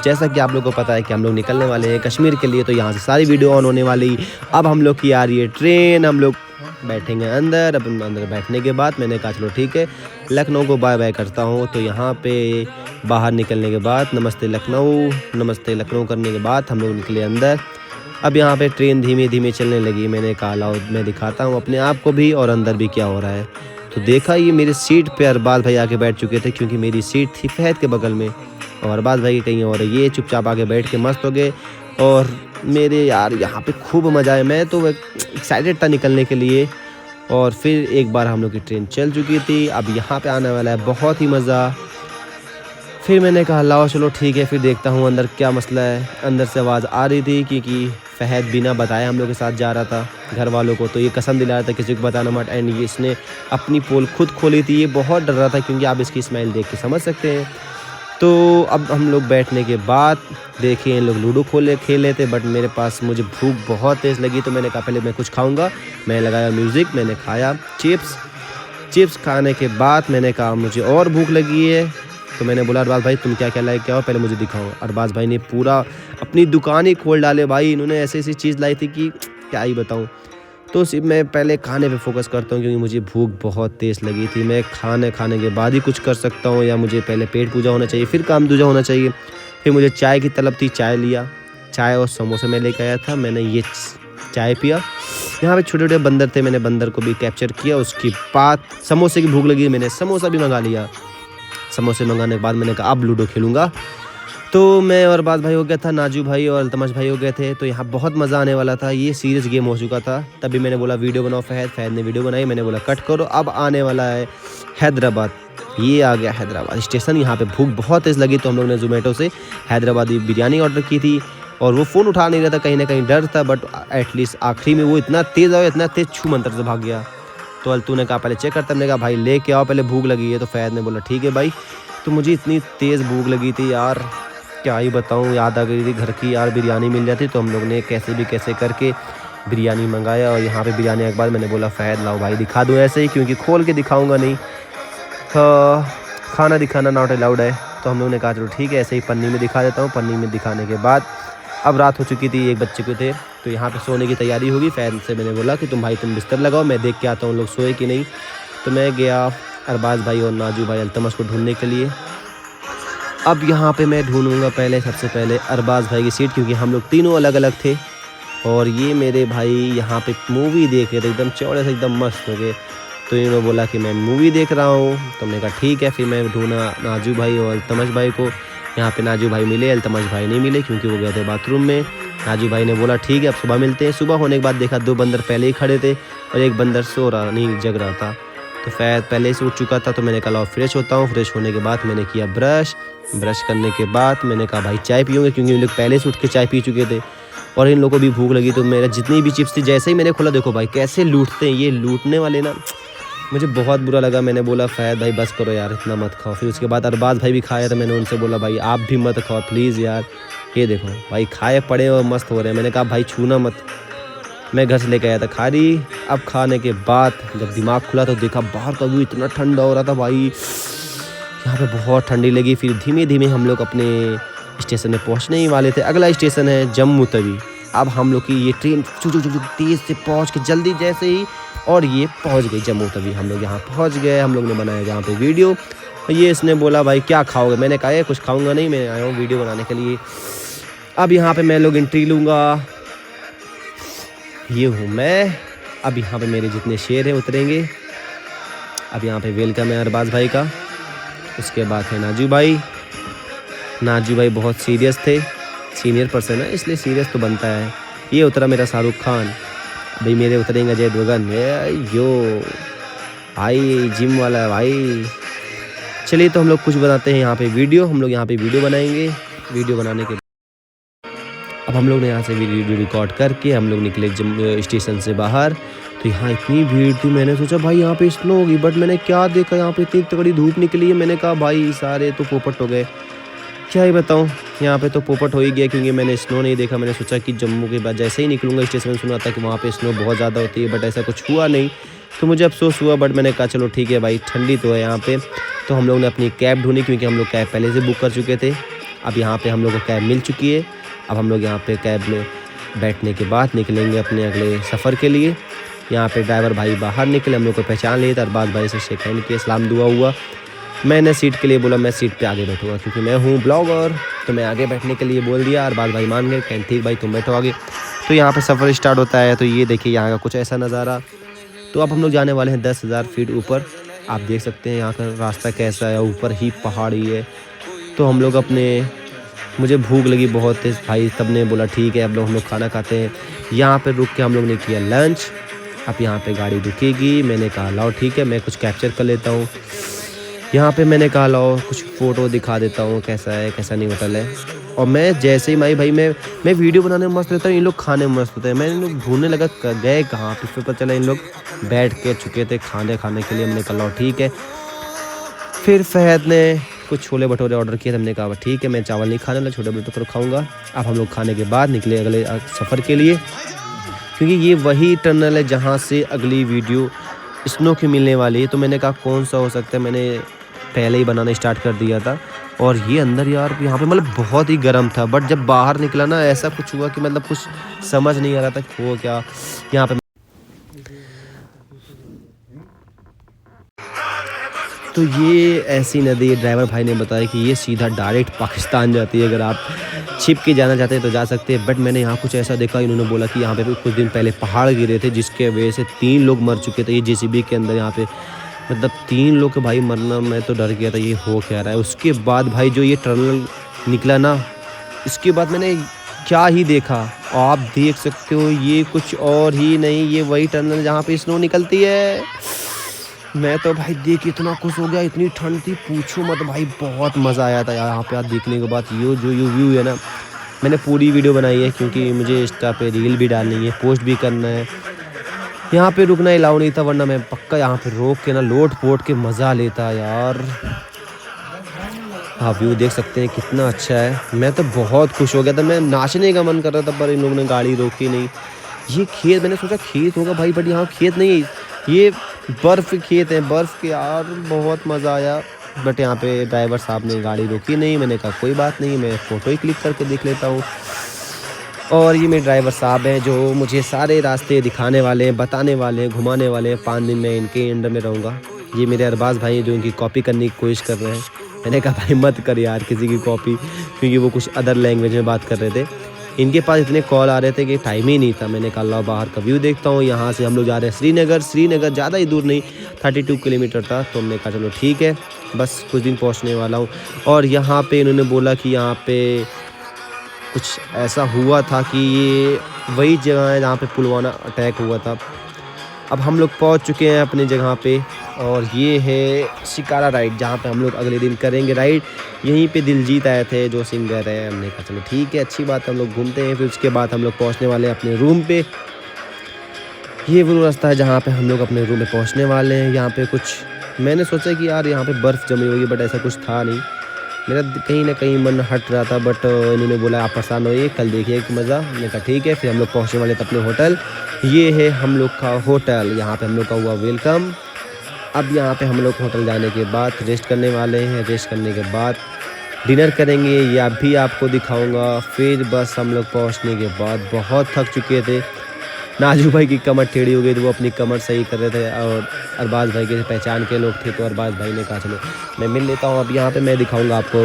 जैसा कि आप लोगों को पता है कि हम लोग निकलने वाले हैं कश्मीर के लिए, तो यहाँ से सारी वीडियो ऑन होने वाली। अब हम लोग की आ रही है ट्रेन, हम लोग बैठेंगे अंदर। अब अंदर बैठने के बाद मैंने कहा चलो ठीक है, लखनऊ को बाय बाय करता हूँ। तो यहाँ पे बाहर निकलने के बाद नमस्ते लखनऊ करने के बाद हम लोग निकले अंदर। अब यहाँ पे ट्रेन धीमे धीमे चलने लगी। मैंने कहा लाओ मैं दिखाता हूँ अपने आप को भी और अंदर भी क्या हो रहा है। तो देखा ये मेरे सीट पे अरबाज भाई आके बैठ चुके थे, क्योंकि मेरी सीट थी फहद के बगल में और अरबाज भाई कहीं और। ये चुपचाप आके बैठ के मस्त हो गए। और मेरे यार यहाँ पे खूब मज़ा आया, मैं तो एक्साइटेड था निकलने के लिए। और फिर एक बार हम लोग की ट्रेन चल चुकी थी, अब यहाँ पे आने वाला है बहुत ही मज़ा। फिर मैंने कहा लाओ चलो ठीक है, फिर देखता हूँ अंदर क्या मसला है। अंदर से आवाज़ आ रही थी क्योंकि फहद बिना बताए हम लोग के साथ जा रहा था घर वालों को, तो ये कसम दिला रहा था किसी को बताना मत। एंड ये इसने अपनी पोल खुद खोली थी, ये बहुत डर रहा था क्योंकि आप इसकी स्माइल देख के समझ सकते हैं। तो अब हम लोग बैठने के बाद देखे इन लोग लूडो खेले थे, बट मेरे पास मुझे भूख बहुत तेज़ लगी, तो मैंने कहा पहले मैं कुछ खाऊंगा। मैं लगाया म्यूज़िक, मैंने खाया चिप्स खाने के बाद मैंने कहा मुझे और भूख लगी है। तो मैंने बोला अरबाज भाई तुम क्या क्या लाए, क्या हो पहले मुझे दिखाओ। अरबाज भाई ने पूरा अपनी दुकान ही खोल डाले भाई, इन्होंने ऐसी ऐसी चीज़ लाई थी कि क्या ही बताऊँ। तो सिर्फ मैं पहले खाने पे फोकस करता हूँ क्योंकि मुझे भूख बहुत तेज़ लगी थी। मैं खाने के बाद ही कुछ कर सकता हूँ, या मुझे पहले पेट पूजा होना चाहिए फिर काम दूजा होना चाहिए। फिर मुझे चाय की तलब थी, चाय लिया, चाय और समोसे मैं लेकर आया था। मैंने ये चाय पिया। यहाँ पे छोटे छोटे बंदर थे, मैंने बंदर को भी कैप्चर किया। उसके बाद समोसे की भूख लगी, मैंने समोसा भी मंगा लिया। समोसे मंगाने के बाद मैंने कहा अब लूडो खेलूँगा। तो मैं और अरबाज भाई हो गया था, नाजू भाई और अल्तमश भाई हो गए थे। तो यहाँ बहुत मज़ा आने वाला था, ये सीरियस गेम हो चुका था। तभी मैंने बोला वीडियो बनाओ, फहद ने वीडियो बनाई। मैंने बोला कट करो, अब आने वाला है हैदराबाद। ये आ गया हैदराबाद स्टेशन। यहाँ पे भूख बहुत तेज़ लगी, तो हम लोग ने ज़ोमेटो से हैदराबादी बिरयानी ऑर्डर की थी। और वो फ़ोन उठा नहीं रहा था, कहीं ना कहीं डर था, बट एटलीस्ट आखिरी में वो इतना तेज़ आया, इतना तेज़ छू मंतर से भाग गया। तो अल्तू ने कहा पहले चेक करता, हमने कहा भाई लेके आओ पहले, भूख लगी है। तो फहद ने बोला ठीक है भाई। तो मुझे इतनी तेज़ भूख लगी थी यार, क्या ही बताऊँ, याद आ गई थी घर की यार बिरयानी मिल जाती। तो हम लोग ने कैसे करके बिरयानी मंगाया। और यहाँ पे बिरयानी के बाद मैंने बोला फहद लाओ भाई दिखा दूँ ऐसे ही, क्योंकि खोल के दिखाऊंगा नहीं, तो खाना दिखाना नॉट अलाउड है। तो हम लोग ने कहा चलो ठीक है ऐसे ही पन्नी में दिखा देता हूँ। पन्नी में दिखाने के बाद अब रात हो चुकी थी, एक बच्चे को थे, तो यहाँ पे सोने की तैयारी होगी। फहद से मैंने बोला कि तुम बिस्तर लगाओ, मैं देख के आता हूँ लोग सोए कि नहीं। तो मैं गया अरबाज भाई और नाजू भाई अल्तमश को ढूंढने के लिए। अब यहाँ पे मैं ढूंढूंगा सबसे पहले अरबाज भाई की सीट, क्योंकि हम लोग तीनों अलग अलग थे। और ये मेरे भाई यहाँ पे मूवी देख रहे थे, एकदम चौड़े से एकदम मस्त हो गए। तो इन्होंने बोला कि मैं मूवी देख रहा हूँ, तो मैंने कहा ठीक है। फिर मैं ढूंढा नाजू भाई और अल्तमश भाई को। यहाँ पे नाजू भाई मिले, अल्तमश भाई नहीं मिले क्योंकि वो गए थे बाथरूम में। नाजू भाई ने बोला ठीक है अब सुबह मिलते हैं। सुबह होने के बाद देखा 2 बंदर पहले ही खड़े थे और एक बंदर जग रहा था। तो फहद पहले से उठ चुका था, तो मैंने कहा फ्रेश होता हूँ। फ्रेश होने के बाद मैंने किया ब्रश करने के बाद मैंने कहा भाई चाय पियोगे, क्योंकि इन लोग पहले से उठ के चाय पी चुके थे और इन लोगों को भी भूख लगी। तो मेरा जितनी भी चिप्स थी जैसे ही मैंने खोला, देखो भाई कैसे लूटते हैं ये लूटने वाले ना, मुझे बहुत बुरा लगा। मैंने बोला फहद भाई बस करो यार इतना मत खाओ। फिर उसके बाद अरबाज भाई भी खाया, तो मैंने उनसे बोला भाई आप भी मत खाओ प्लीज़ यार। ये देखो भाई खाए पड़े और मस्त हो रहे हैं। मैंने कहा भाई छूना मत। मैं घर से लेके आया था खारी। अब खाने के बाद जब दिमाग खुला तो देखा बाहर का व्यू इतना ठंडा हो रहा था भाई, यहाँ पे बहुत ठंडी लगी। फिर धीमे धीमे हम लोग अपने स्टेशन में पहुँचने ही वाले थे। अगला स्टेशन है जम्मू तवी। अब हम लोग की ये ट्रेन तेज़ से पहुँच के जल्दी जैसे ही, और ये पहुँच गई जम्मू तवी। हम लोग यहाँ पहुँच गए। हम लोग ने बनाया यहाँ पे वीडियो। ये इसने बोला भाई क्या खाओगे, मैंने कहा कुछ खाऊंगा नहीं, मैं आया हूँ वीडियो बनाने के लिए। अब यहाँ पे मैं लोग एंट्री लूँगा। ये हूँ मैं। अब यहाँ पे मेरे जितने शेर हैं उतरेंगे। अब यहाँ पे वेलकम है अरबाज भाई का। उसके बाद है नाजू भाई बहुत सीरियस थे, सीनियर पर्सन है इसलिए सीरियस तो बनता है। ये उतरा मेरा शाहरुख खान। भाई मेरे उतरेंगे अजय देवगन। यो भाई जिम वाला है भाई। चलिए तो हम लोग कुछ बनाते हैं यहाँ पे वीडियो। हम लोग यहाँ पे वीडियो बनाएंगे। वीडियो बनाने के अब हम लोग ने यहाँ से वीडियो रिकॉर्ड करके हम लोग निकले स्टेशन से बाहर। तो यहाँ इतनी भीड़ थी, मैंने सोचा भाई यहाँ पे स्नो होगी, बट मैंने क्या देखा यहाँ पे इतनी तगड़ी धूप निकली है। मैंने कहा भाई सारे तो पोपट हो गए। क्या ही बताऊँ, यहाँ पे तो पोपट हो ही गया क्योंकि मैंने स्नो नहीं देखा। मैंने सोचा कि जम्मू के बाद जैसे ही निकलूँगा स्टेशन में सुना था कि वहाँ पे स्नो बहुत ज़्यादा होती है, बट ऐसा कुछ हुआ नहीं। तो मुझे अफसोस हुआ, बट मैंने कहा चलो ठीक है भाई ठंडी तो है यहाँ पे। तो हम लोग ने अपनी कैब ढूंढी क्योंकि हम लोग कैब पहले से बुक कर चुके थे। अब यहाँ पे हम लोग को कैब मिल चुकी है। अब हम लोग यहाँ पे कैब में बैठने के बाद निकलेंगे अपने अगले सफ़र के लिए। यहाँ पे ड्राइवर भाई बाहर निकले, हम लोग को पहचान लिए, अरबाज भाई से शेक हैंड किए, सलाम दुआ हुआ। मैंने सीट के लिए बोला मैं सीट पे आगे बैठूँगा क्योंकि मैं हूँ ब्लॉगर, तो मैं आगे बैठने के लिए बोल दिया। अरबाज भाई मान गए, कहें ठीक भाई तुम बैठो आगे। तो यहाँ पे सफ़र स्टार्ट होता है। तो ये देखिए यहाँ का कुछ ऐसा नज़ारा। तो अब हम लोग जाने वाले हैं 10,000 फीट ऊपर। आप देख सकते हैं यहाँ का रास्ता कैसा है, ऊपर ही पहाड़ी है। तो हम लोग मुझे भूख लगी बहुत तेज़ भाई, तब ने बोला ठीक है अब हम लोग खाना खाते हैं। यहाँ पे रुक के हम लोग ने किया लंच। अब यहाँ पे गाड़ी रुकेगी, मैंने कहा लाओ ठीक है मैं कुछ कैप्चर कर लेता हूँ। यहाँ पे मैंने कहा लाओ कुछ फ़ोटो दिखा देता हूँ कैसा है कैसा नहीं होटल है। और मैं जैसे ही भाई मैं वीडियो बनाने में मस्त रहता हूँ, इन लोग खाने में मस्त होते हैं। मैं इन लोग ढूंढने लगा गए कहाँ, फिर पता चला इन लोग बैठ के चुके थे खाने के लिए। हमने कहा लाओ ठीक है। फिर फहद ने कुछ छोले भटूरे ऑर्डर किए, तो हमने कहा ठीक है मैं चावल नहीं खाने वाला, छोले भटूरे खाऊंगा। अब हम लोग खाने के बाद निकले अगले सफ़र के लिए, क्योंकि ये वही टनल है जहाँ से अगली वीडियो स्नो की मिलने वाली है। तो मैंने कहा कौन सा हो सकता है, मैंने पहले ही बनाना स्टार्ट कर दिया था। और ये अंदर यार यहाँ पे मतलब बहुत ही गर्म था, बट जब बाहर निकला ना ऐसा कुछ हुआ कि मतलब कुछ समझ नहीं आ रहा था वो क्या यहाँ पे। तो ये ऐसी नदी है, ड्राइवर भाई ने बताया कि ये सीधा डायरेक्ट पाकिस्तान जाती है। अगर आप छिप के जाना चाहते हैं तो जा सकते हैं। बट मैंने यहाँ कुछ ऐसा देखा, इन्होंने बोला कि यहाँ पे कुछ दिन पहले पहाड़ गिरे थे जिसके वजह से 3 लोग मर चुके थे। ये JCB के अंदर यहाँ पे मतलब 3 लोग के भाई मरना, मैं तो डर गया था ये हो क्या रहा है। उसके बाद भाई जो ये टनल निकला ना, इसके बाद मैंने क्या ही देखा। आप देख सकते हो ये कुछ और ही नहीं, ये वही टनल जहाँ पे स्नो निकलती है। मैं तो भाई देख इतना खुश हो गया, इतनी ठंड थी पूछो मत भाई, बहुत मज़ा आया था यहाँ पे देखने के बाद। ये जो व्यू है ना, मैंने पूरी वीडियो बनाई है क्योंकि मुझे इंस्टा पे रील भी डालनी है, पोस्ट भी करना है। यहाँ पे रुकना अलाउ नहीं था, वरना मैं पक्का यहाँ पे रोक के ना लोट पोट के मज़ा लेता यार। आप व्यू देख सकते हैं कितना अच्छा है। मैं तो बहुत खुश हो गया था, मैं नाचने का मन कर रहा था पर इन लोगों ने गाड़ी रोकी नहीं। ये खेत, मैंने सोचा खेत होगा भाई, बट यहाँ खेत नहीं है, ये बर्फ़ खेत है, बर्फ़ के यार बहुत मज़ा आया। बट यहाँ पे ड्राइवर साहब ने गाड़ी रोकी नहीं। मैंने कहा कोई बात नहीं, मैं फ़ोटो ही क्लिक करके देख लेता हूँ। और ये मेरे ड्राइवर साहब हैं जो मुझे सारे रास्ते दिखाने वाले हैं, बताने वाले हैं, घुमाने वाले हैं। 5 दिन मैं इनके अंडर में रहूँगा। ये मेरे अरबाज भाई हैं जो इनकी कॉपी करने की कोशिश कर रहे हैं। मैंने कहा भाई मत कर यार किसी की कॉपी, क्योंकि वो कुछ अदर लैंग्वेज में बात कर रहे थे। इनके पास इतने कॉल आ रहे थे कि टाइम ही नहीं था। मैंने कहा ला बाहर का व्यू देखता हूँ। यहाँ से हम लोग जा रहे हैं श्रीनगर ज़्यादा ही दूर नहीं, 32 किलोमीटर था। तो हमने कहा चलो ठीक है, बस कुछ दिन पहुँचने वाला हूँ। और यहाँ पे इन्होंने बोला कि यहाँ पे कुछ ऐसा हुआ था कि ये वही जगह है जहाँ पे पुलवामा अटैक हुआ था। अब हम लोग पहुँच चुके हैं अपनी जगह पे, और ये है शिकारा राइड जहाँ पे हम लोग अगले दिन करेंगे राइड। यहीं पे दिलजीत आए थे जो सिंगर है। हमने कहा चलो ठीक है अच्छी बात है, हम लोग घूमते हैं। फिर उसके बाद हम लोग पहुँचने वाले हैं अपने रूम पे। ये वो रास्ता है जहाँ पे हम लोग अपने रूम में पहुँचने वाले हैं। यहाँ पे कुछ मैंने सोचा कि यार यहाँ पे बर्फ़ जमी हुई है, बट ऐसा कुछ था नहीं। मेरा कहीं ना कहीं मन हट रहा था, बट इन्होंने बोला आप परेशान होइए, कल देखिए मज़ा। मैंने कहा ठीक है। फिर हम लोग पहुँचने वाले थे अपने होटल। ये है हम लोग का होटल, यहाँ पे हम लोग का हुआ वेलकम। अब यहाँ पे हम लोग होटल जाने के बाद रेस्ट करने वाले हैं। रेस्ट करने के बाद डिनर करेंगे, या भी आपको दिखाऊंगा। फिर बस हम लोग पहुँचने के बाद बहुत थक चुके थे। नाजू भाई की कमर टेढ़ी हो गई तो वो अपनी कमर सही कर रहे थे, और अरबाज भाई के पहचान के लोग थे। तो अरबाज भाई ने कहा चलो मैं मिल लेता हूँ। अब यहाँ पे मैं दिखाऊंगा आपको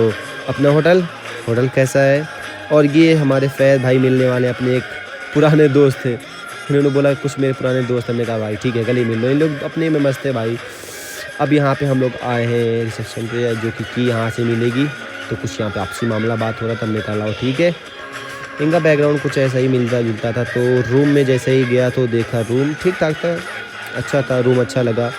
अपना होटल कैसा है। और ये हमारे फैज़ भाई मिलने वाले अपने एक पुराने दोस्त थे। इन्होंने बोला कुछ मेरे पुराने दोस्त, हमने कहा भाई ठीक है कल ही मिल लो। इन लोग अपने में मस्त है भाई। अब यहाँ पे हम लोग आए हैं रिसेप्शन पे, जो कि यहाँ से मिलेगी। तो कुछ यहाँ पे आपसी मामला बात हो रहा था, हमने कहा लाओ ठीक है। इनका बैकग्राउंड कुछ ऐसा ही मिलता जुलता था। तो रूम में जैसे ही गया तो देखा रूम ठीक ठाक था, अच्छा था, रूम अच्छा लगा।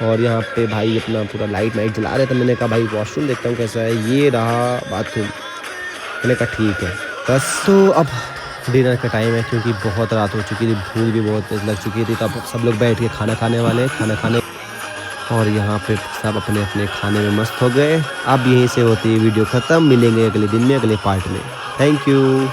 और यहाँ पे भाई अपना पूरा लाइट जला रहे थे। मैंने कहा भाई वॉशरूम देखता हूँ कैसा है। ये रहा बाथरूम। मैंने कहा ठीक है बस। तो अब डिनर का टाइम है, क्योंकि बहुत रात हो चुकी थी, भूख भी बहुत लग चुकी थी। तब सब लोग बैठ के खाना खाने वाले हैं, खाना खाने। और यहाँ पे सब अपने अपने खाने में मस्त हो गए। अब यहीं से होती है वीडियो ख़त्म। मिलेंगे अगले दिन में अगले पार्ट में। Thank you.